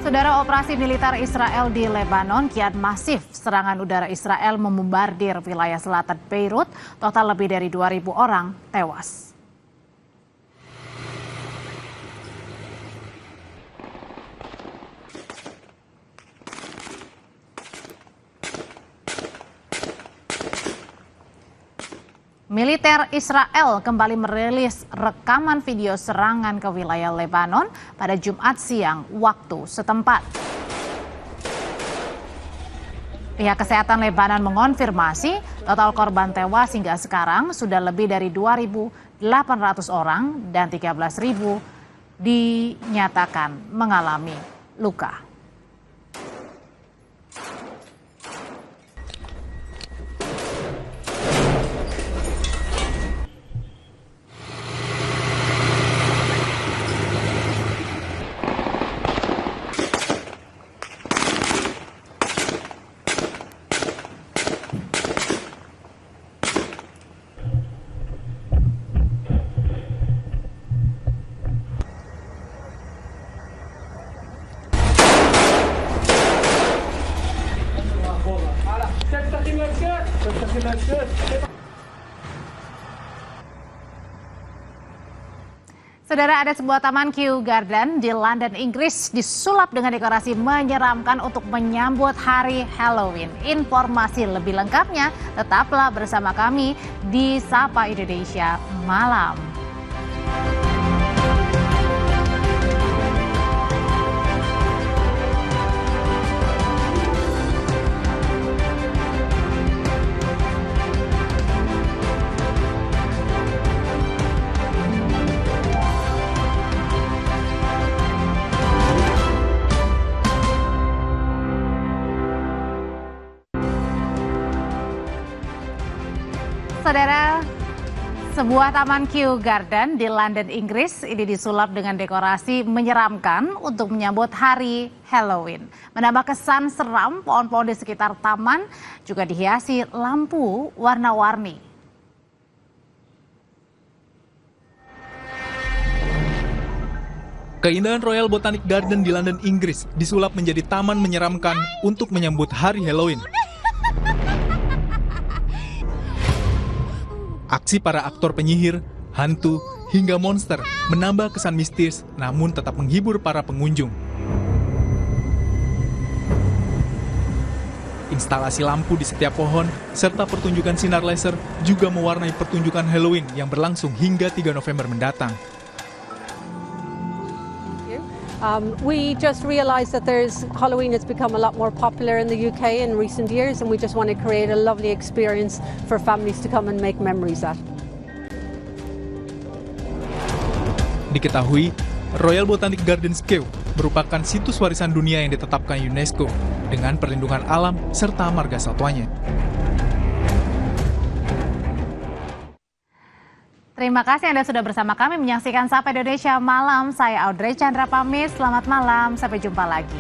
Saudara, operasi militer Israel di Lebanon kian masif. Serangan udara Israel membombardir wilayah selatan Beirut, total lebih dari 2.000 orang tewas. Militer Israel kembali merilis rekaman video serangan ke wilayah Lebanon pada Jumat siang waktu setempat. Pihak kesehatan Lebanon mengonfirmasi total korban tewas hingga sekarang sudah lebih dari 2.800 orang dan 13.000 dinyatakan mengalami luka. Saudara, ada sebuah taman Kew Garden di London, Inggris disulap dengan dekorasi menyeramkan untuk menyambut hari Halloween. Informasi lebih lengkapnya tetaplah bersama kami di Sapa Indonesia Malam. Saudara, sebuah taman Kew Garden di London, Inggris ini disulap dengan dekorasi menyeramkan untuk menyambut hari Halloween. Menambah kesan seram, pohon-pohon di sekitar taman juga dihiasi lampu warna-warni. Keindahan Royal Botanic Garden di London, Inggris disulap menjadi taman menyeramkan untuk menyambut hari Halloween. Aksi para aktor penyihir, hantu, hingga monster menambah kesan mistis namun tetap menghibur para pengunjung. Instalasi lampu di setiap pohon serta pertunjukan sinar laser juga mewarnai pertunjukan Halloween yang berlangsung hingga 3 November mendatang. We just realized that Halloween has become a lot more popular in the UK in recent years, and we just want to create a lovely experience for families to come and make memories at. Diketahui, Royal Botanic Gardens Kew merupakan situs warisan dunia yang ditetapkan UNESCO dengan perlindungan alam serta marga satwanya. Terima kasih Anda sudah bersama kami menyaksikan Sapa Indonesia Malam. Saya Audrey Chandra pamit, selamat malam, sampai jumpa lagi.